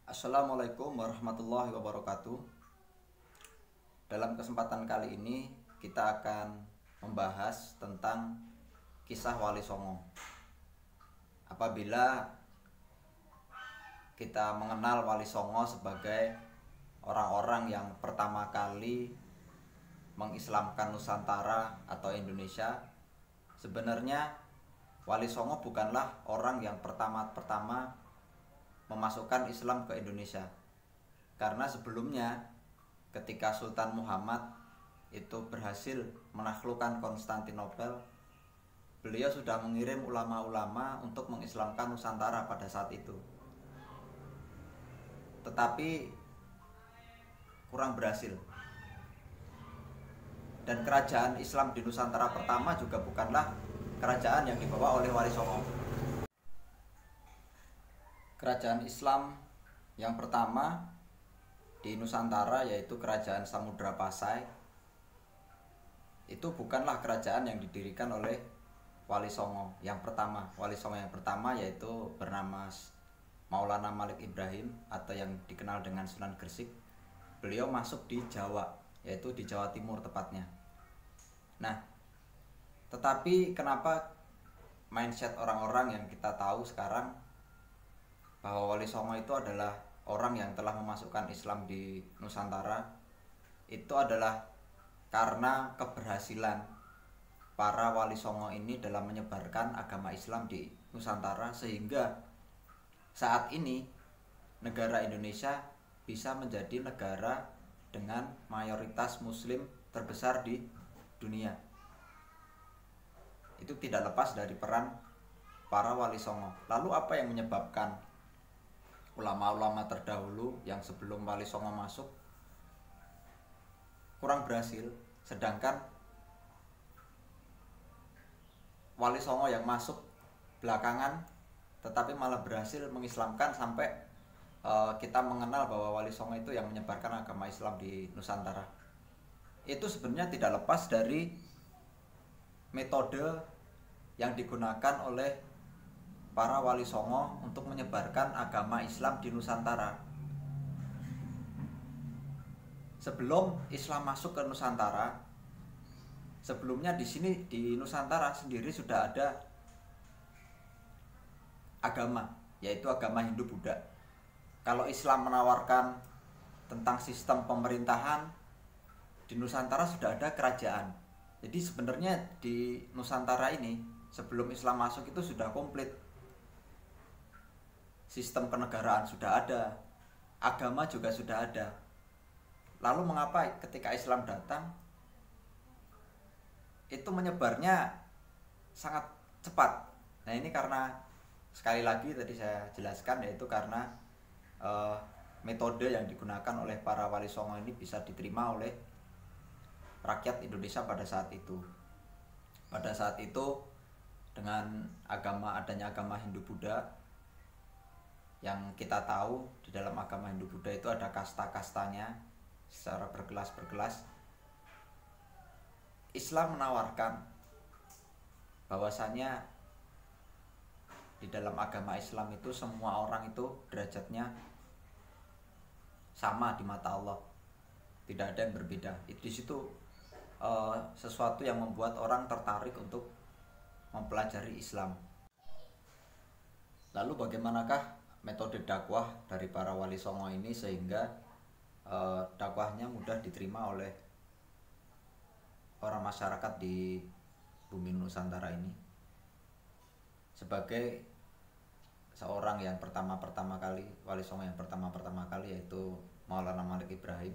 Assalamualaikum warahmatullahi wabarakatuh. Dalam kesempatan kali ini kita akan membahas tentang kisah Wali Songo. Apabila kita mengenal Wali Songo sebagai orang-orang yang pertama kali mengislamkan Nusantara atau Indonesia, sebenarnya Wali Songo bukanlah orang yang pertama-tama memasukkan Islam ke Indonesia. Karena sebelumnya ketika Sultan Muhammad itu berhasil menaklukkan Konstantinopel, beliau sudah mengirim ulama-ulama untuk mengislamkan Nusantara pada saat itu. Tetapi kurang berhasil. Dan kerajaan Islam di Nusantara pertama juga bukanlah kerajaan yang dibawa oleh Wali Songo. Kerajaan Islam yang pertama di Nusantara yaitu Kerajaan Samudra Pasai. Itu bukanlah kerajaan yang didirikan oleh Wali Songo yang pertama. Wali Songo yang pertama yaitu bernama Maulana Malik Ibrahim atau yang dikenal dengan Sunan Gresik. Beliau masuk di Jawa, yaitu di Jawa Timur tepatnya. Nah, tetapi kenapa mindset orang-orang yang kita tahu sekarang bahwa Wali Songo itu adalah orang yang telah memasukkan Islam di Nusantara, itu adalah karena keberhasilan para Wali Songo ini dalam menyebarkan agama Islam di Nusantara, sehingga saat ini negara Indonesia bisa menjadi negara dengan mayoritas muslim terbesar di dunia. Itu tidak lepas dari peran para Wali Songo. Lalu apa yang menyebabkan ulama-ulama terdahulu yang sebelum Wali Songo masuk kurang berhasil, sedangkan Wali Songo yang masuk belakangan tetapi malah berhasil mengislamkan sampai kita mengenal bahwa Wali Songo itu yang menyebarkan agama Islam di Nusantara. Itu sebenarnya tidak lepas dari metode yang digunakan oleh para Wali Songo untuk menyebarkan agama Islam di Nusantara. Sebelum Islam masuk ke Nusantara, sebelumnya di sini di Nusantara sendiri sudah ada agama, yaitu agama Hindu-Buddha. Kalau Islam menawarkan tentang sistem pemerintahan, di Nusantara sudah ada kerajaan. Jadi sebenarnya di Nusantara ini sebelum Islam masuk itu sudah komplit. Sistem kenegaraan sudah ada, agama juga sudah ada. Lalu mengapa ketika Islam datang itu menyebarnya sangat cepat? Nah, ini karena sekali lagi tadi saya jelaskan, yaitu karena metode yang digunakan oleh para Wali Songo ini bisa diterima oleh rakyat Indonesia pada saat itu. Pada saat itu dengan adanya agama Hindu-Buddha, yang kita tahu di dalam agama Hindu-Buddha itu ada kasta-kastanya secara berkelas-berkelas. Islam menawarkan bahwasanya di dalam agama Islam itu semua orang itu derajatnya sama di mata Allah, tidak ada yang berbeda. Itu di situ sesuatu yang membuat orang tertarik untuk mempelajari Islam. Lalu bagaimanakah metode dakwah dari para Wali Songo ini sehingga dakwahnya mudah diterima oleh orang masyarakat di bumi Nusantara ini? Sebagai seorang yang pertama kali, Wali Songo yang pertama kali, yaitu Maulana Malik Ibrahim,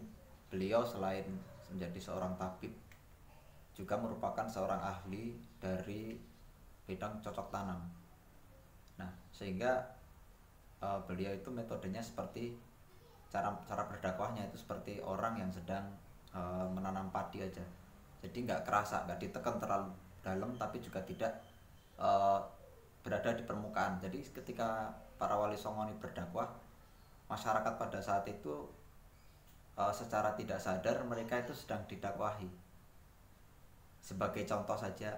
beliau selain menjadi seorang tabib juga merupakan seorang ahli dari bidang cocok tanam. Nah, sehingga beliau itu metodenya seperti cara berdakwahnya itu seperti orang yang sedang menanam padi aja. Jadi nggak kerasa, nggak ditekan terlalu dalam, tapi juga tidak berada di permukaan. Jadi ketika para Wali Songo ini berdakwah, masyarakat pada saat itu secara tidak sadar mereka itu sedang didakwahi. Sebagai contoh saja,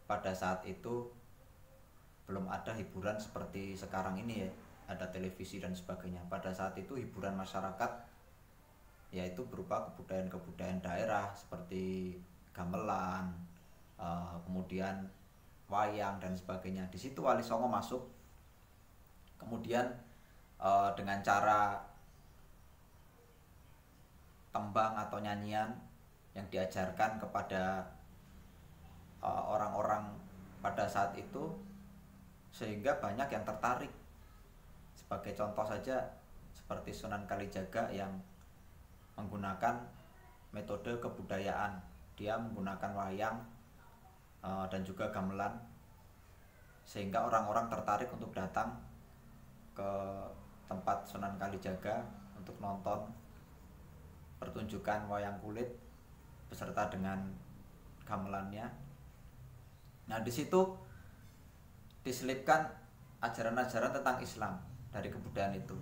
pada saat itu belum ada hiburan seperti sekarang ini ya. ada televisi dan sebagainya. Pada saat itu hiburan masyarakat yaitu berupa kebudayaan-kebudayaan daerah seperti gamelan, kemudian wayang dan sebagainya. Di situ Wali Songo masuk, kemudian dengan cara tembang atau nyanyian yang diajarkan kepada orang-orang pada saat itu, sehingga banyak yang tertarik. Sebagai contoh saja seperti Sunan Kalijaga yang menggunakan metode kebudayaan, dia menggunakan wayang dan juga gamelan, sehingga orang-orang tertarik untuk datang ke tempat Sunan Kalijaga untuk nonton pertunjukan wayang kulit beserta dengan gamelannya. Nah, di situ diselipkan ajaran-ajaran tentang Islam dari kebudayaan itu.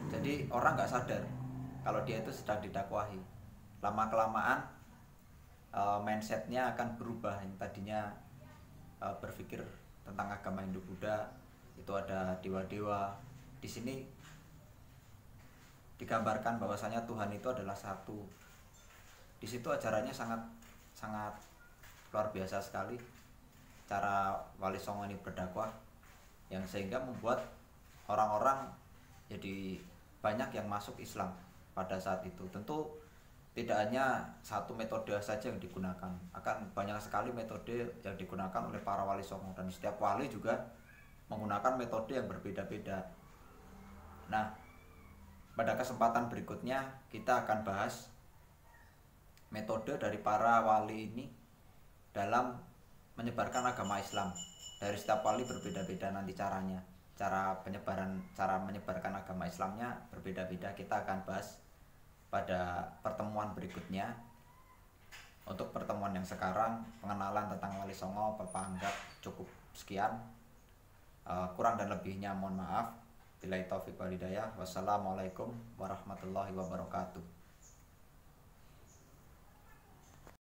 Jadi orang nggak sadar kalau dia itu sedang didakwahi. Lama-kelamaan mindsetnya akan berubah. Yang tadinya berpikir tentang agama Hindu-Buddha itu ada dewa-dewa. Di sini digambarkan bahwasanya Tuhan itu adalah satu. Di situ ajarannya sangat luar biasa sekali cara Wali Songo ini berdakwah, yang sehingga membuat orang-orang jadi banyak yang masuk Islam pada saat itu. Tentu tidak hanya satu metode saja yang digunakan, akan banyak sekali metode yang digunakan oleh para Wali Songo, dan setiap wali juga menggunakan metode yang berbeda-beda. Nah, pada kesempatan berikutnya kita akan bahas metode dari para wali ini dalam menyebarkan agama Islam. Dari setiap wali berbeda-beda nanti caranya, cara menyebarkan agama Islamnya berbeda-beda. Kita akan bahas pada pertemuan berikutnya. Untuk pertemuan yang sekarang, pengenalan tentang Wali Songo Bapak anggap cukup sekian. Kurang dan lebihnya mohon maaf. Billahi taufiq wal hidayah. Wassalamualaikum warahmatullahi wabarakatuh.